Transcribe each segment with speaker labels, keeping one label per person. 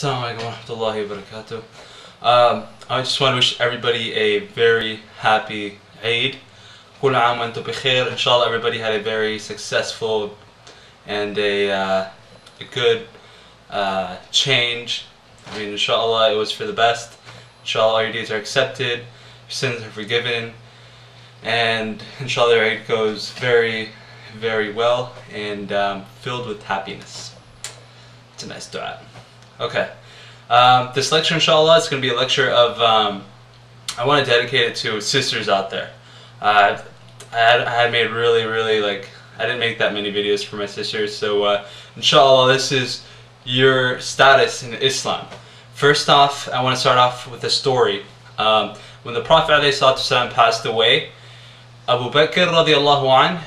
Speaker 1: Assalamu alaikum wa rahmatullahi wa barakatuh. I just want to wish everybody a very happy Eid. Kul aam wa antum bikhair. Inshallah, everybody had a very successful and a good change. I mean, inshallah, it was for the best. Inshallah, all your deeds are accepted, your sins are forgiven, and inshallah, your Eid goes very, very well and filled with happiness. It's a nice dua. Okay, this lecture, inshallah, is going to be a lecture of, I want to dedicate it to sisters out there. I had made really, like, I didn't make that many videos for my sisters, so inshallah, this is your status in Islam. First off, I want to start off with a story. When the Prophet ﷺ passed away, Abu Bakr radiallahu anh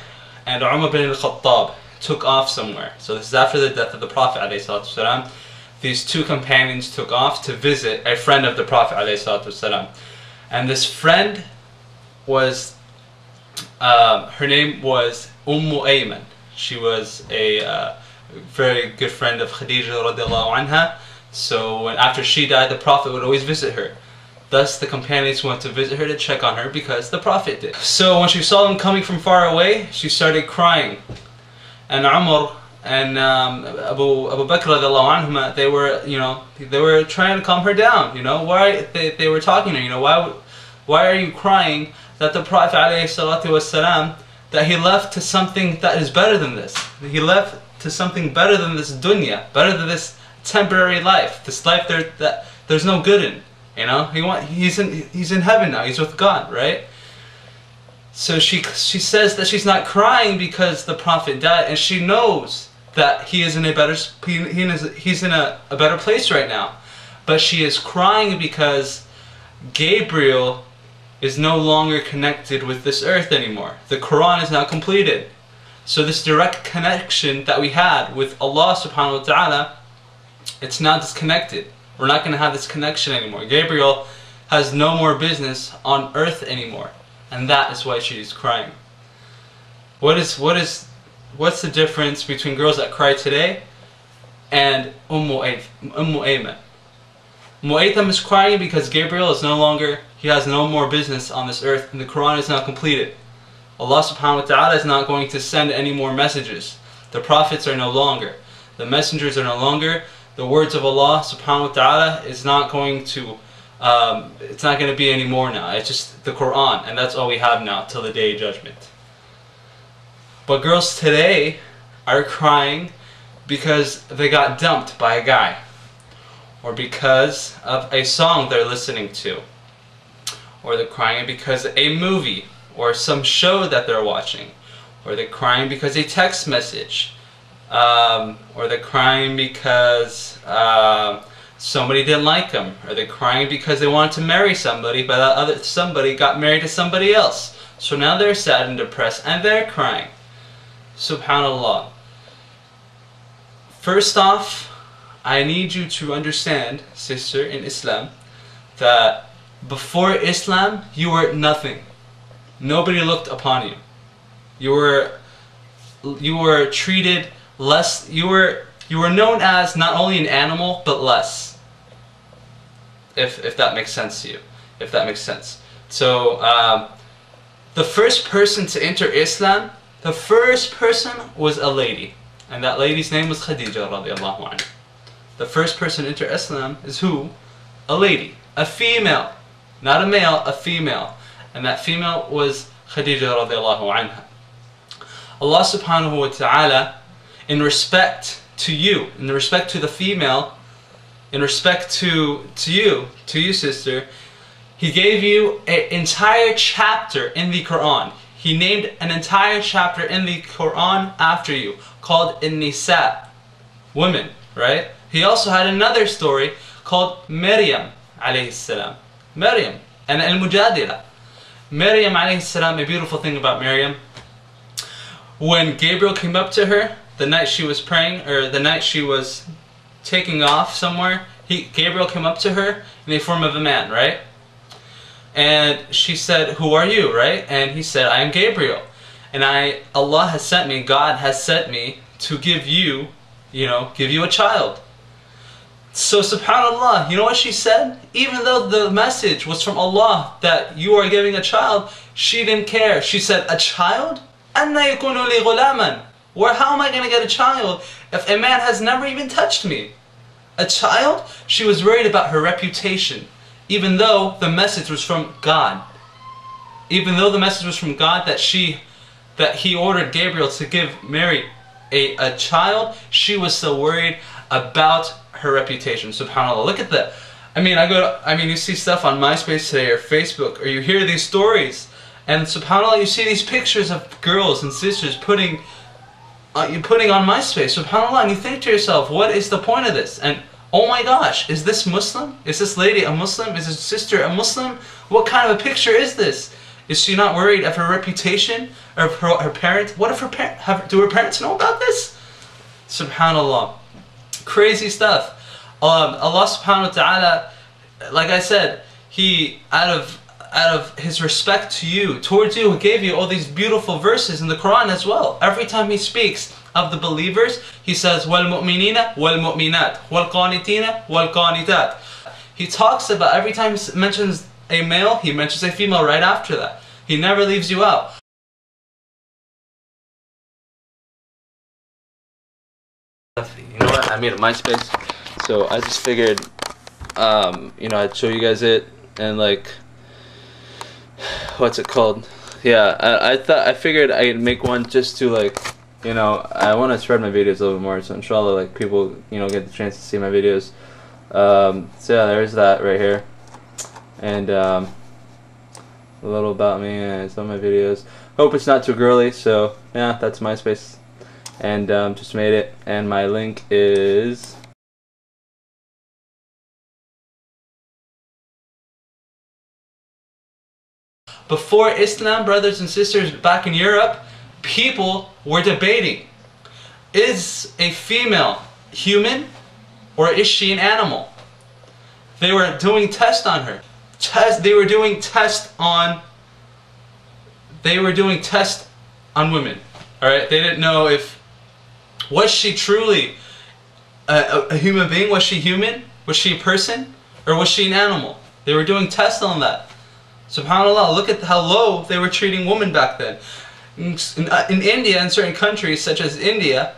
Speaker 1: and Umar bin al-Khattab took off somewhere. So this is after the death of the Prophet ﷺ. These two companions took off to visit a friend of the Prophet ﷺ. And this friend was, her name was Ayman. She was a very good friend of Khadija radiallahu anha. So after she died, the Prophet would always visit her. Thus the companions went to visit her to check on her because the Prophet did. So when she saw them coming from far away, she started crying. And Umar and Abu Bakr radiallahu anhuma, they were trying to calm her down. They were talking to her. Why are you crying that the Prophet ﷺ, that he left to something that is better than this? He left to something better than this dunya, better than this temporary life, this life that there's no good in. He's in heaven now. He's with God, right? So she says that she's not crying because the Prophet died, and she knows that he is in a better he's in a better place right now. But she is crying because Gabriel is no longer connected with this earth anymore. The Quran is now completed. So this direct connection that we had with Allah subhanahu wa ta'ala, it's now disconnected. We're not going to have this connection anymore. Gabriel has no more business on earth anymore. And that is why she is crying. What's the difference between girls that cry today and Ayman? Ayman is crying because Gabriel is no longer, he has no more business on this earth, and the Quran is now completed. Allah subhanahu wa ta'ala is not going to send any more messages. The prophets are no longer. The messengers are no longer. The words of Allah subhanahu wa ta'ala is not going to, it's not going to be any more now. It's just the Quran, and that's all we have now till the Day of Judgment. But girls today are crying because they got dumped by a guy, or because of a song they're listening to, or they're crying because a movie or some show that they're watching, or they're crying because a text message, or they're crying because somebody didn't like them, or they're crying because they wanted to marry somebody, but that other somebody got married to somebody else. So now they're sad and depressed, and they're crying. Subhanallah. First off, I need you to understand, sister in Islam, that before Islam, you were nothing. Nobody looked upon you. You were treated less. You were known as not only an animal, but less. If that makes sense to you. If that makes sense. So, the first person to enter Islam, the first person was a lady. And that lady's name was Khadija radiallahu anha. The first person to enter Islam is who? A lady. A female. Not a male, a female. And that female was Khadija radiallahu anha. Allah subhanahu wa ta'ala, in respect to you, in respect to the female, in respect to you sister, He gave you an entire chapter in the Quran. He named an entire chapter in the Quran after you, called An-Nisa, women, right? He also had another story called Maryam alayhi salam. Maryam and Al-Mujadila. Maryam alayhi salam, a beautiful thing about Maryam, when Gabriel came up to her the night she was praying, or the night she was taking off somewhere, Gabriel came up to her in the form of a man, right? And she said, "Who are you?" right? And he said, "I am Gabriel, and Allah has sent me, God has sent me to give you a child." So subhanallah, you know what she said? Even though the message was from Allah that you are giving a child, she didn't care. She said, a child? أَنَّ يَكُونُ لِي غُلَامًا? Where, how am I going to get a child if a man has never even touched me? A child? She was worried about her reputation, even though the message was from God. Even though the message was from God that he ordered Gabriel to give Mary a child, she was still worried about her reputation. SubhanAllah. Look at that. I mean, you see stuff on MySpace today or Facebook, or you hear these stories, and SubhanAllah, you see these pictures of girls and sisters putting on MySpace, SubhanAllah, and you think to yourself, what is the point of this? And oh my gosh, is this Muslim? Is this lady a Muslim? Is this sister a Muslim? What kind of a picture is this? Is she not worried of her reputation, or of her parents? What if do her parents know about this? SubhanAllah. Crazy stuff. Allah subhanahu wa ta'ala, like I said, He, out of His respect to you, towards you, gave you all these beautiful verses in the Quran as well. Every time He speaks of the believers, He says, وَالْمُؤْمِنِينَ وَالْمُؤْمِنَاتِ وَالْقَانِتِينَ وَالْقَانِتَاتِ. He talks about, every time He mentions a male, He mentions a female right after that. He never leaves you out. You know what? I made a MySpace, so I just figured, you know, I'd show you guys it, and like, what's it called? Yeah, I figured I'd make one just to, like, you know, I want to spread my videos a little bit more, so inshallah, like, people, you know, get the chance to see my videos. So yeah, there's that right here, and a little about me and some of my videos. Hope it's not too girly, so yeah, that's MySpace. And just made it, and my link is before Islam, brothers and sisters, back in Europe, people were debating, is a female human or is she an animal? They were doing tests on her. They were doing tests on women. Alright, they didn't know if was she truly a human being? Was she human? Was she a person? Or was she an animal? They were doing tests on that. SubhanAllah, look at how low they were treating women back then. In India, in certain countries such as India,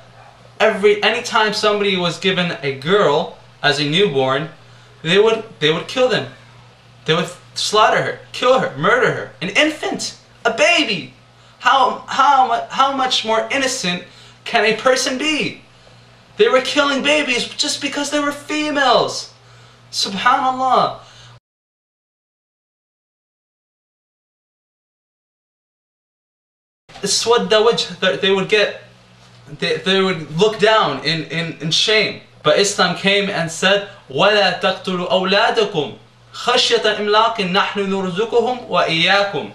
Speaker 1: anytime somebody was given a girl as a newborn, they would kill them. They would slaughter her, kill her, murder her. An infant, a baby. How much more innocent can a person be? They were killing babies just because they were females. SubhanAllah. They would look down in shame. But Islam came and said, وَلَا تَقْتُلُوا أَوْلَادَكُمْ خَشْيَةَ إِمْلَاقٍ نَحْنُ نُرْزُقُهُمْ وَإِيَّاكُمْ.